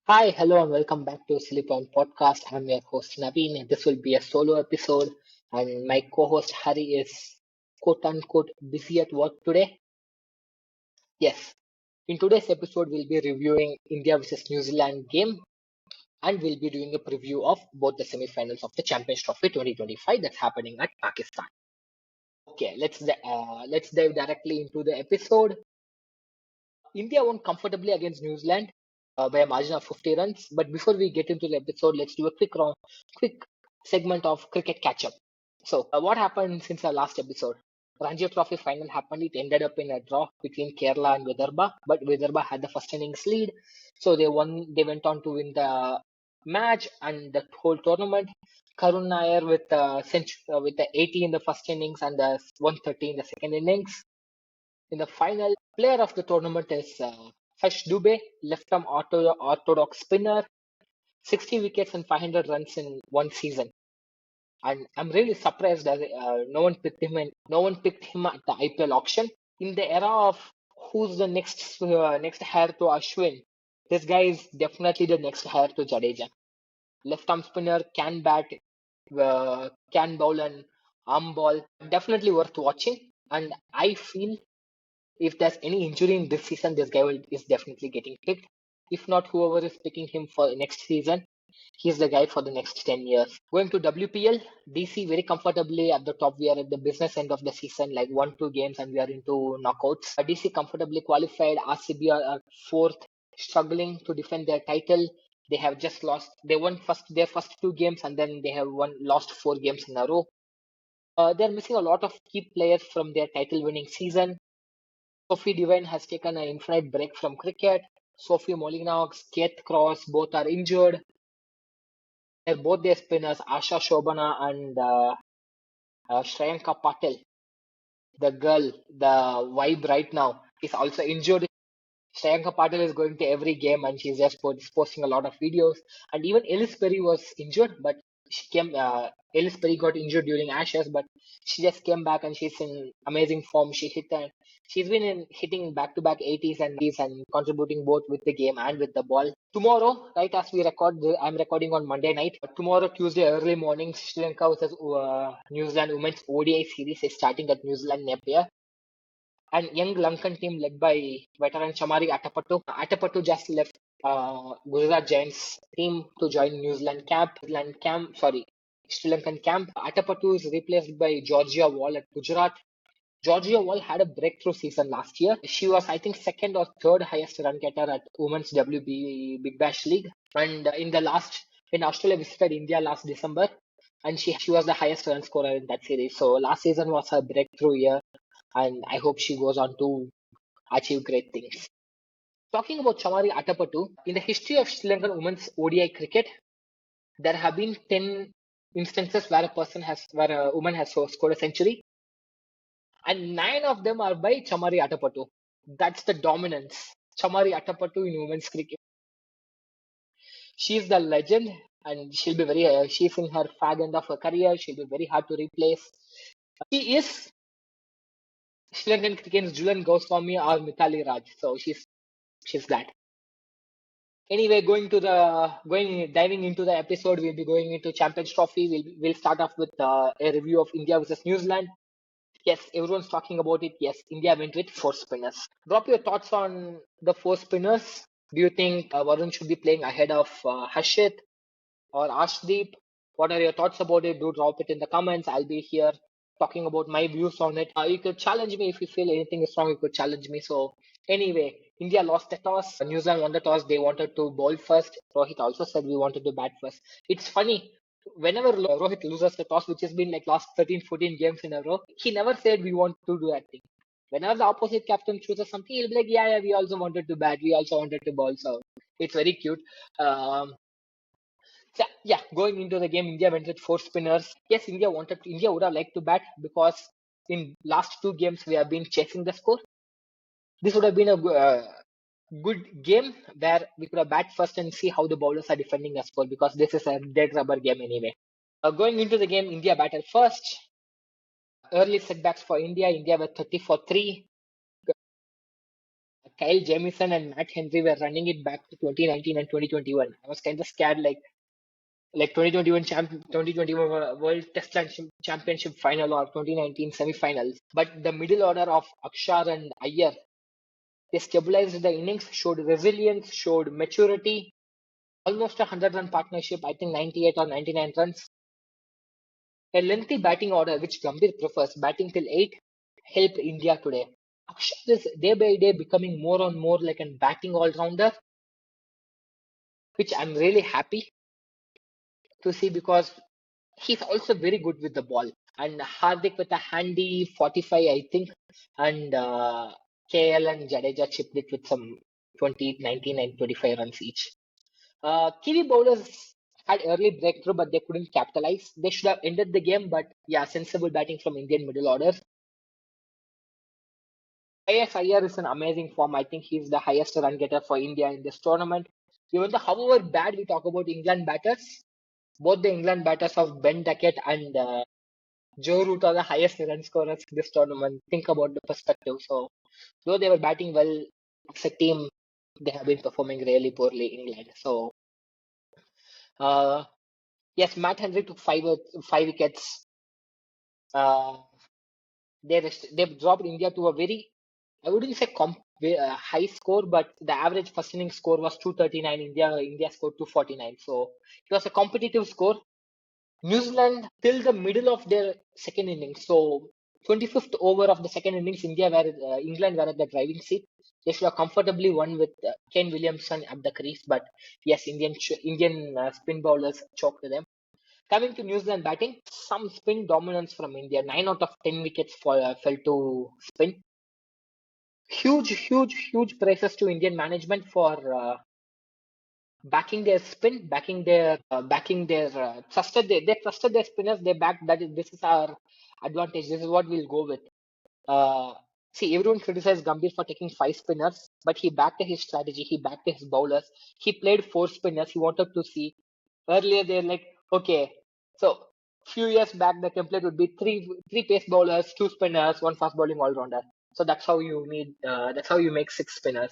Hi, hello, and welcome back to SillyPoint podcast. I'm your host Naveen. This will be a solo episode, and my co-host Hari is quote unquote busy at work today. Yes, in today's episode, we'll be reviewing India versus New Zealand game, and we'll be doing a preview of both the semifinals of the Champions Trophy 2025 that's happening at Pakistan. Okay, let's dive directly into the episode. India won comfortably against New Zealand by a margin of 50 runs. But before we get into the episode, let's do a quick segment of cricket catch up. So, what happened since our last episode? Ranji Trophy final happened. It ended up in a draw between Kerala and Vidarbha, but Vidarbha had the first innings lead, so they won. They went on to win the match and the whole tournament. Karun Nair with the 80 in the first innings and the 130 in the second innings. In the final, player of the tournament is Harsh Dubey, left-arm orthodox spinner, 60 wickets and 500 runs in one season. And I'm really surprised that no one picked him at the IPL auction. In the era of who's the next heir to Ashwin, this guy is definitely the next heir to Jadeja. Left-arm spinner, can bowl and arm ball. Definitely worth watching. And I feel if there's any injury in this season, is definitely getting picked. If not, whoever is picking him for next season, he's the guy for the next 10 years. Going to WPL, DC very comfortably at the top. We are at the business end of the season, like 1-2 games, and we are into knockouts. DC comfortably qualified. RCB are at fourth, struggling to defend their title. They have just lost. They won their first 2 games, and then they have lost 4 games in a row. They're missing a lot of key players from their title-winning season. Sophie Devine has taken an infinite break from cricket. Sophie Molinox, Keith Cross, both are injured. They're both their spinners, Asha Shobana and Shreyanka Patel. The girl, the vibe right now, is also injured. Shreyanka Patel is going to every game and she's just posting a lot of videos. And even Ellis Perry was injured, but Ellis Perry got injured during Ashes, but she just came back and she's in amazing form. She's been hitting back-to-back 80s and contributing both with the game and with the ball. Tomorrow, right as we I'm recording on Monday night. Tomorrow, Tuesday, early morning, Sri Lanka versus New Zealand Women's ODI series is starting at New Zealand Napier. An young Lankan team led by veteran Chamari Atapattu. Atapattu just left Gujarat Giants team to join Sri Lankan camp. Atapattu is replaced by Georgia Wall at Gujarat. Georgia Wall had a breakthrough season last year. She was, I think, second or third highest run getter at Women's WB Big Bash League. And when Australia visited India last December, and she was the highest run scorer in that series. So last season was her breakthrough year, and I hope she goes on to achieve great things. Talking about Chamari Atapattu, in the history of Sri Lankan women's ODI cricket, there have been 10 instances where a woman has scored a century, and 9 of them are by Chamari Atapattu. That's the dominance. Chamari Atapattu in women's cricket. She's the legend, and she's in her fag end of her career. She'll be very hard to replace. She is Sri Lankan cricket's Julian Goswami or Mithali Raj. So she's that. Anyway, diving into the episode, we'll be going into Champions Trophy. We'll start off with a review of India versus New Zealand. Yes, everyone's talking about it. Yes, India went with 4 spinners. Drop your thoughts on the 4 spinners. Do you think Varun should be playing ahead of Harshit or Ashdeep? What are your thoughts about it? Do drop it in the comments. I'll be here talking about my views on it. You could challenge me if you feel anything is wrong. You could challenge me. So anyway, India lost the toss. New Zealand won the toss. They wanted to bowl first. Rohit also said we wanted to bat first. It's funny. Whenever Rohit loses the toss, which has been like last 13, 14 games in a row, he never said we want to do that thing. Whenever the opposite captain chooses something, he'll be like, yeah, we also wanted to bat. We also wanted to bowl. So it's very cute. Um, yeah, going into the game, India went with 4 spinners. Yes, India would have liked to bat because in last 2 games we have been chasing the score. This would have been a good game where we could have bat first and see how the bowlers are defending the score because this is a dead rubber game anyway. Going into the game, India batted first. Early setbacks for India. India were 30 for 3. Kyle Jamieson and Matt Henry were running it back to 2019 and 2021. I was kind of scared, like 2021 2021 World Test Championship final or 2019 semifinals. But the middle order of Akshar and Iyer, they stabilized the innings, showed resilience, showed maturity. Almost a 100-run partnership, I think 98 or 99 runs. A lengthy batting order, which Gambhir prefers, batting till 8, helped India today. Akshar is day by day becoming more and more like a batting all-rounder, which I'm really happy to see because he's also very good with the ball. And Hardik with a handy 45, I think, and KL and Jadeja chipped it with some 20, 19, and 25 runs each. Kiwi bowlers had early breakthrough, but they couldn't capitalize. They should have ended the game, but yeah, sensible batting from Indian middle order. ISIR is an amazing form. I think he's the highest run getter for India in this tournament. Even though, however bad we talk about England batters, both the England batters of Ben Duckett and Joe Root are the highest run scorers in this tournament. Think about the perspective. So, though they were batting well as a team, they have been performing really poorly, England. So, uh, yes, Matt Henry took five wickets. Uh, they dropped India to a very, I wouldn't say high score, but the average first inning score was 239. India scored 249. So it was a competitive score. New Zealand till the middle of their second innings. So 25th over of the second innings, England were at the driving seat. They should have comfortably won with Kane Williamson at the crease, but yes, Indian spin bowlers choked them. Coming to New Zealand batting, some spin dominance from India. 9 out of 10 wickets fell to spin. Huge praises to Indian management for backing their spin, backing their they trusted their spinners. They backed this is our advantage. This is what we'll go with. Uh, See, everyone criticized Gambhir for taking 5 spinners, but he backed his strategy. He backed his bowlers. He played 4 spinners. He wanted to see. Earlier, they're like, okay, so few years back, the template would be three pace bowlers, 2 spinners, 1 fast bowling all rounder. So that's how you need. That's how you make 6 spinners.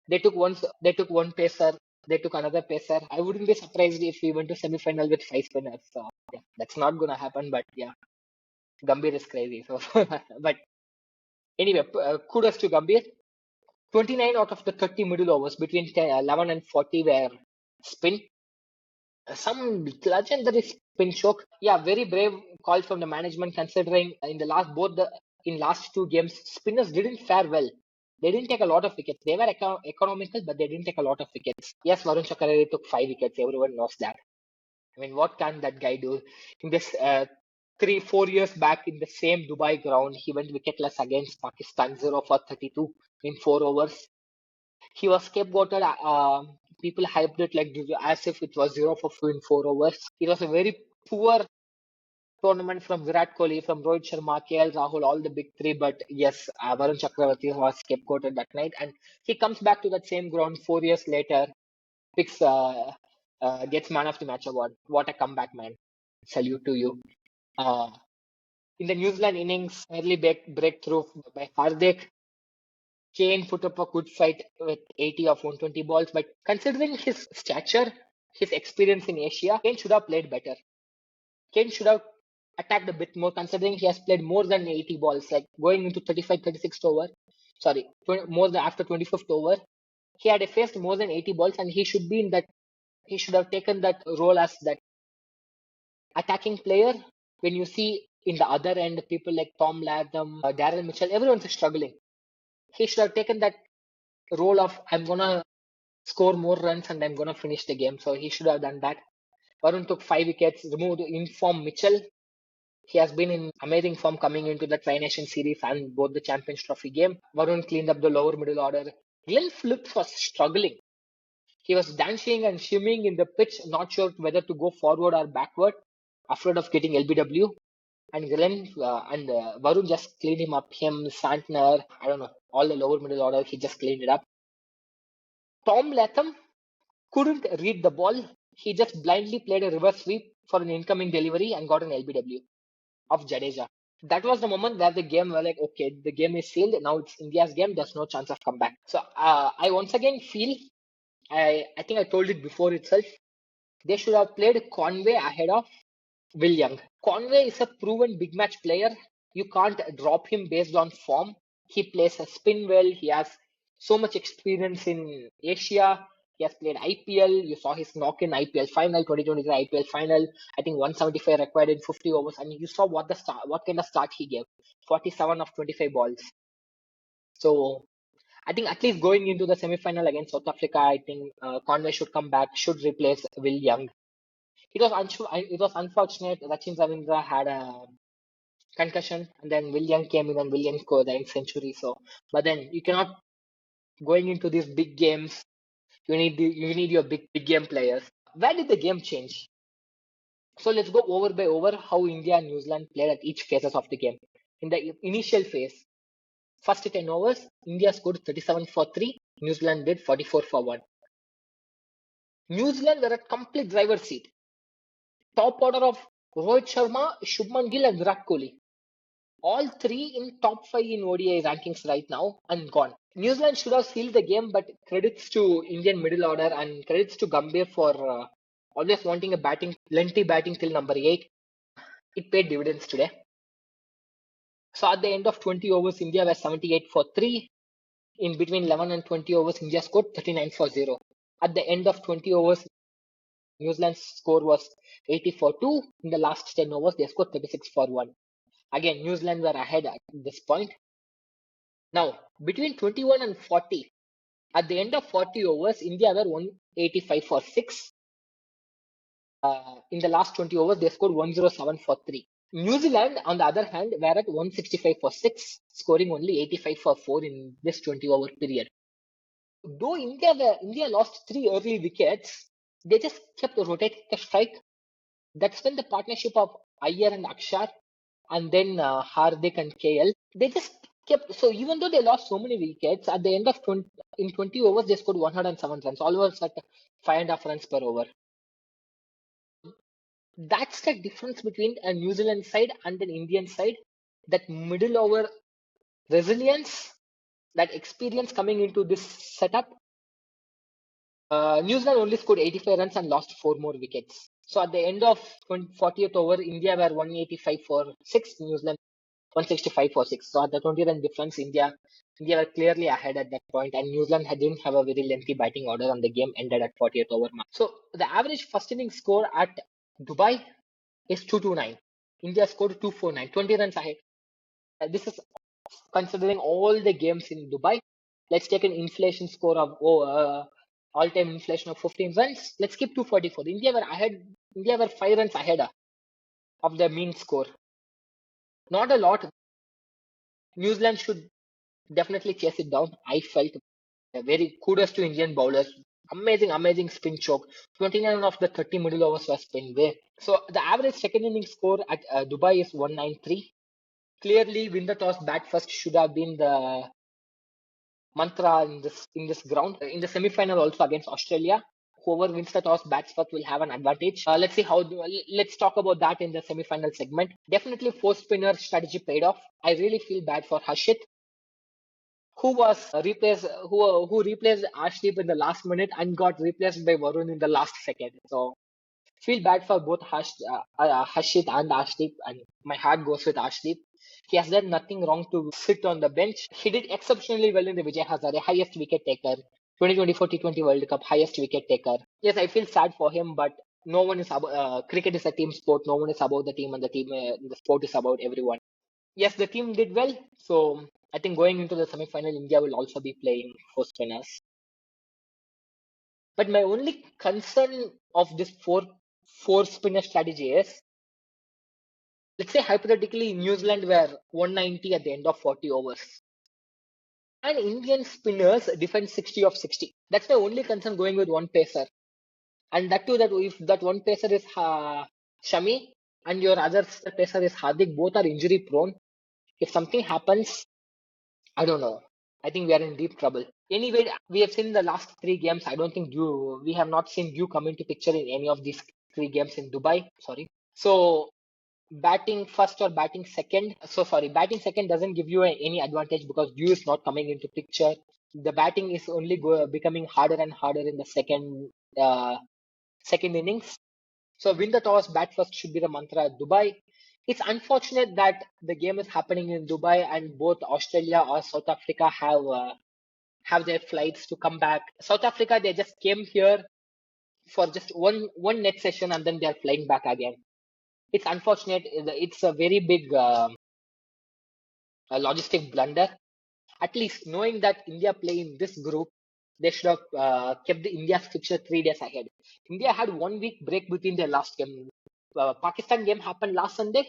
They took one. They took one pacer. They took another pacer. I wouldn't be surprised if we went to semi-final with 5 spinners. So yeah, that's not gonna happen. But yeah, Gambhir is crazy. So, but anyway, kudos to Gambhir. 29 out of the 30 middle overs between 11 and 40 were spin. Some legendary spin choke. Yeah, very brave call from the management considering in the last 2 games, spinners didn't fare well. They didn't take a lot of wickets. They were economical, but they didn't take a lot of wickets. Yes, Varun Chakravarthy took 5 wickets. Everyone knows that. I mean, what can that guy do? In this 4 years back in the same Dubai ground, he went wicketless against Pakistan, 0 for 32 in 4 overs. He was scapegoated. People hyped it like as if it was 0 for 2 in 4 overs. It was a very poor tournament from Virat Kohli, from Rohit Sharma, KL Rahul, all the big three. But yes, Varun Chakravarthy was scapegoated that night, and he comes back to that same ground 4 years later, picks gets man of the match award. What a comeback, man! Salute to you. Uh, in the New Zealand innings, early breakthrough by Hardik. Kane put up a good fight with 80 of 120 balls, but considering his stature, his experience in Asia, Kane should have played better. Kane should have attacked a bit more, considering he has played more than 80 balls, like going into 35, 36th over. Sorry, more than after 25th over. He had faced more than 80 balls, and he should be in that. He should have taken that role as that attacking player. When you see in the other end, people like Tom Latham, Darren Mitchell, everyone's struggling. He should have taken that role of I'm gonna score more runs and I'm gonna finish the game. So he should have done that. Varun took 5 wickets, removed in-form Mitchell. He has been in amazing form coming into the Tri-Nation series and both the Champions Trophy game. Varun cleaned up the lower middle order. Glenn Phillips was struggling. He was dancing and shimmying in the pitch, not sure whether to go forward or backward, afraid of getting LBW. And Varun just cleaned him up. Him, Santner, I don't know, all the lower middle order, he just cleaned it up. Tom Latham couldn't read the ball. He just blindly played a reverse sweep for an incoming delivery and got an LBW of Jadeja. That was the moment where the game were like, okay, the game is sealed. Now it's India's game. There's no chance of comeback. So I once again feel, I think I told it before itself, they should have played Conway ahead of Will Young. Conway is a proven big match player. You can't drop him based on form. He plays a spin well. He has so much experience in Asia. He has played IPL. You saw his knock in IPL final, 2023 IPL final. I think 175 required in 50 overs. I mean, you saw what kind of start he gave. 47 of 25 balls. So I think at least going into the semi-final against South Africa, I think Conway should come back, should replace Will Young. It was unfortunate. Rachin Ravindra had a concussion, and then William came in and William scored the 9th century. So, but then you cannot going into these big games. You need your big game players. Where did the game change? So let's go over by over how India and New Zealand played at each phases of the game. In the initial phase, first 10 overs, India scored 37 for 3. New Zealand did 44 for 1. New Zealand were at complete driver's seat. Top order of Rohit Sharma, Shubman Gill, and Virat Kohli. All three in top 5 in ODI rankings right now and gone. New Zealand should have sealed the game, but credits to Indian middle order and credits to Gambhir for always wanting a lengthy batting till number 8. It paid dividends today. So at the end of 20 overs, India was 78 for 3. In between 11 and 20 overs, India scored 39 for 0. At the end of 20 overs, New Zealand's score was 80 for 2. In the last 10 overs, they scored 36 for 1. Again, New Zealand were ahead at this point. Now, between 21 and 40, at the end of 40 overs, India were 185 for 6. In the last 20 overs, they scored 107 for 3. New Zealand, on the other hand, were at 165 for 6, scoring only 85 for 4 in this 20-over period. Though India lost 3 early wickets, they just kept rotating the strike. That's when the partnership of Iyer and Akshar, and then Hardik and KL, they just kept. So even though they lost so many wickets, at the end of 20 overs, they scored 107 runs, almost at 5.5 runs per over. That's the difference between a New Zealand side and an Indian side. That middle over resilience, that experience coming into this setup. New Zealand only scored 85 runs and lost 4 more wickets. So at the end of 40th over, India were 185 for 6, New Zealand 165 for 6. So at the 20-run difference, India were clearly ahead at that point, and New Zealand didn't have a very lengthy batting order, and the game ended at 40th over mark. So the average first inning score at Dubai is 229. India scored 249, 20 runs ahead. This is considering all the games in Dubai. Let's take an inflation score of all-time inflation of 15 runs. Let's keep 244. India were ahead. India were 5 runs ahead of the mean score. Not a lot. New Zealand should definitely chase it down. I felt very kudos to Indian bowlers. Amazing spin choke. 29 of the 30 middle overs were spin way. So the average second inning score at Dubai is 193. Clearly, win the toss, bat first should have been the mantra in this ground. In the semi-final also against Australia, whoever wins the toss bats first will have an advantage. Let's see let's talk about that in the semi-final segment. Definitely four spinner strategy paid off. I really feel bad for Harshit, who was replaced who replaced Ashdeep in the last minute and got replaced by Varun in the last second. So feel bad for both Harshit and Ashdeep, and my heart goes with Ashdeep. He has done nothing wrong to sit on the bench. He did exceptionally well in the Vijay Hazare, highest wicket taker, 2024 T20 World Cup, highest wicket taker. Yes, I feel sad for him, but no one is about, cricket is a team sport. No one is about the team, and the sport is about everyone. Yes, the team did well. So I think going into the semi-final, India will also be playing four spinners. But my only concern of this four spinner strategy is, let's say hypothetically New Zealand were 190 at the end of 40 overs, and Indian spinners defend 60 of 60. That's my only concern going with one pacer. And that too, that if that one pacer is Shami and your other pacer is Hardik, both are injury prone. If something happens, I don't know. I think we are in deep trouble. Anyway, we have seen the last 3 games. I don't think we have not seen you come into picture in any of these 3 games in Dubai. Sorry. So batting first or batting second. So sorry, batting second doesn't give you any advantage because dew is not coming into picture. The batting is only becoming harder and harder in the second innings. So win the toss, bat first should be the mantra at Dubai. It's unfortunate that the game is happening in Dubai and both Australia or South Africa have their flights to come back. South Africa, they just came here for just one net session and then they're flying back again. It's unfortunate. It's a very big logistic blunder. At least knowing that India play in this group, they should have kept the India's fixture 3 days ahead. India had 1 week break between their last game. Pakistan game happened last Sunday.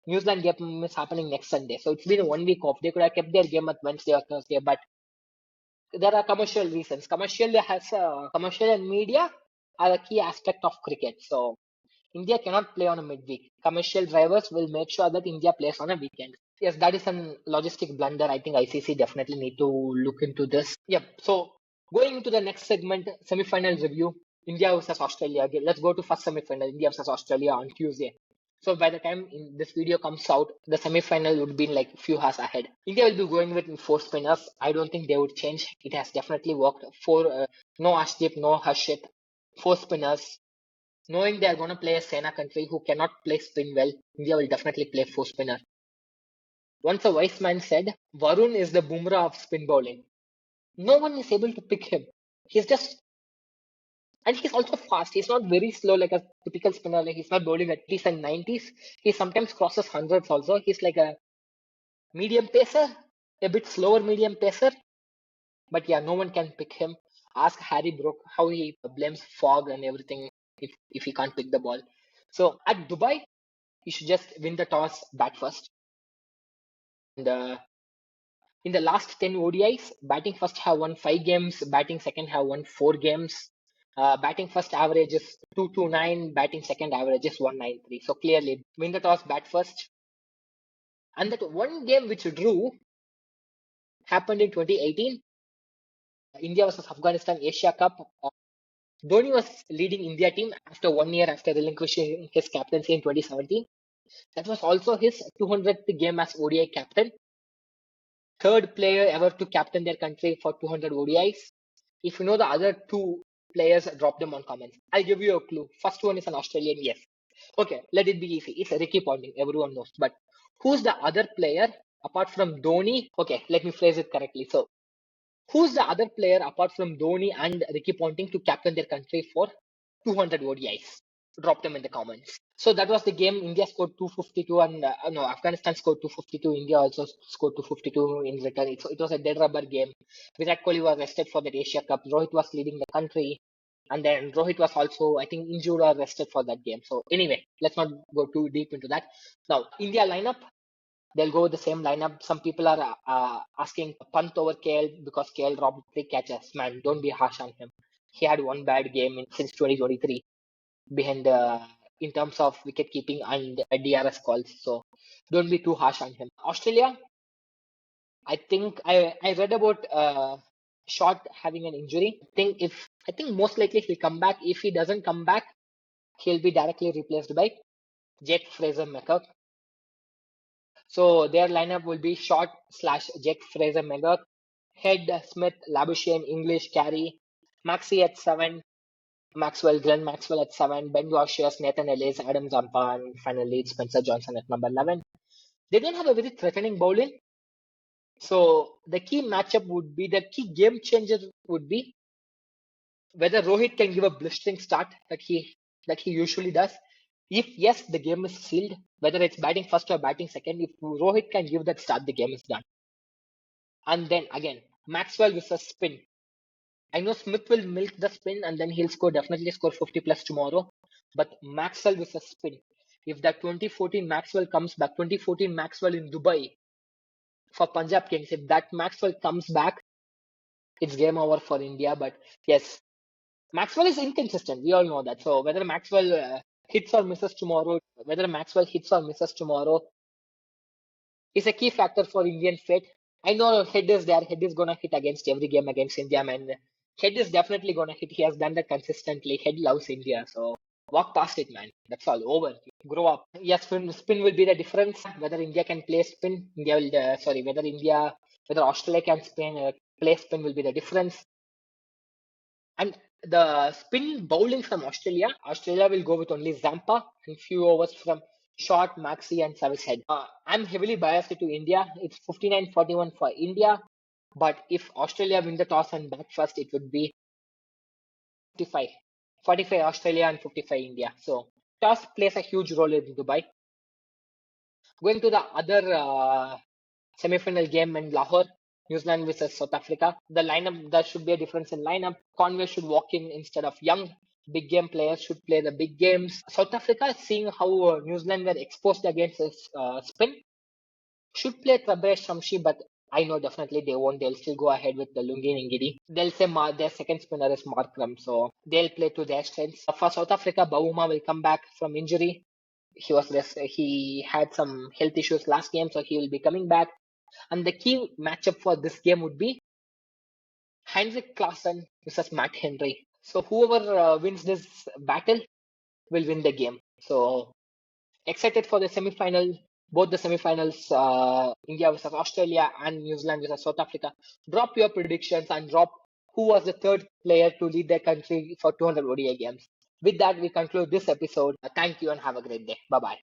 New Zealand game is happening next Sunday. So it's been a 1 week off. They could have kept their game at Wednesday or Thursday, but there are commercial reasons. Commercial and media are a key aspect of cricket. So India cannot play on a midweek. Commercial drivers will make sure that India plays on a weekend. Yes, that is an logistic blunder. I think ICC definitely need to look into this. Yep. So going into the next segment, semi-final review, India versus Australia. Okay, let's go to first semi-final, India versus Australia on Tuesday. So by the time this video comes out, the semi-final would be like a few hours ahead. India will be going with 4 spinners. I don't think they would change. It has definitely worked. No Ashdeep, no Harshit, 4 spinners. Knowing they are going to play a Sena country who cannot play spin well, India will definitely play 4 spinner. Once a wise man said, Varun is the Bumrah of spin bowling. No one is able to pick him. He's just, and he's also fast. He's not very slow like a typical spinner. Like he's not bowling at least in 90s. He sometimes crosses hundreds also. He's like a medium pacer, a bit slower medium pacer. But yeah, no one can pick him. Ask Harry Brook how he blames fog and everything if he can't pick the ball. So at Dubai, he should just win the toss, bat first. And in the last 10 ODIs, batting first have won 5 games, batting second have won 4 games. Batting first average is 229, batting second average is 193. So clearly, win the toss, bat first. And that one game which drew happened in 2018. India versus Afghanistan Asia Cup. Dhoni was leading India team after 1 year after relinquishing his captaincy in 2017. That was also his 200th game as ODI captain. Third player ever to captain their country for 200 ODIs. If you know the other 2 players, drop them on comments. I'll give you a clue. First one is an Australian, yes. Okay, let it be easy. It's Ricky Ponting, everyone knows. But who's the other player apart from Dhoni? Okay, let me phrase it correctly. So, who's the other player apart from Dhoni and Ricky Ponting to captain their country for 200 ODIs? Drop them in the comments. So that was the game. India scored 252 and no, Afghanistan scored 252. India also scored 252 in return. It was a dead rubber game. Virat Kohli was rested for that Asia Cup. Rohit was leading the country. And then Rohit was also, I think, injured or rested for that game. So anyway, let's not go too deep into that. Now, India lineup, they'll go with the same lineup. Some people are asking Pant over KL because KL dropped 3 catches. Man, don't be harsh on him. He had one bad game since 2023 behind in terms of wicket keeping and DRS calls. So don't be too harsh on him. Australia, I think I read about Short having an injury. I think most likely he'll come back. If he doesn't come back, he'll be directly replaced by Jet Fraser McGurk. So their lineup will be Short / Jet Fraser McGurk, Head, Smith, Labuschagne, English, Carey, Maxi at 7, Glenn Maxwell at 7, Ben Warshiers, Nathan Ellis, Adam Zampa, and finally Spencer Johnson at number 11. They don't have a very threatening bowling. So the key matchup would be, the key game changer would be whether Rohit can give a blistering start that he usually does. If yes, the game is sealed. Whether it's batting first or batting second, if Rohit can give that start, the game is done. And then again, Maxwell with a spin. I know Smith will milk the spin and then he'll definitely score 50 plus tomorrow. But Maxwell with a spin. If that 2014 Maxwell comes back, 2014 Maxwell in Dubai for Punjab Kings, if that Maxwell comes back, it's game over for India. But yes, Maxwell is inconsistent. We all know that. So whether Maxwell hits or misses tomorrow is a key factor for Indian fate. I know Head is there. Head is going to hit against every game against India, man. Head is definitely going to hit. He has done that consistently. Head loves India. So Walk past it, man. That's all. Over. Grow up. Yes, spin will be the difference. Whether India can play spin, whether Australia can play spin will be the difference. And the spin bowling from Australia will go with only Zampa and few overs from Short, Maxi, and Service Head. I'm heavily biased to India. It's 59-41 for India. But if Australia win the toss and bat first, it would be 55. 45 Australia and 55 India. So toss plays a huge role in Dubai. Going to the other semi-final game in Lahore, New Zealand versus South Africa. The lineup, there should be a difference in lineup. Conway should walk in instead of Young. Big game players should play the big games. South Africa, seeing how New Zealand were exposed against spin, should play Trabesh Shamshi, but I know definitely they won't. They'll still go ahead with the Lungi Ngidi. They'll say their second spinner is Markram, so they'll play to their strengths. For South Africa, Bauma will come back from injury. He had some health issues last game, so he will be coming back. And the key matchup for this game would be Heinrich Klaasen versus Matt Henry. So whoever wins this battle will win the game. So excited for the semi-final, both the semi-finals, India versus Australia and New Zealand versus South Africa. Drop your predictions and drop who was the third player to lead their country for 200 ODI games. With that, we conclude this episode. Thank you and have a great day. Bye-bye.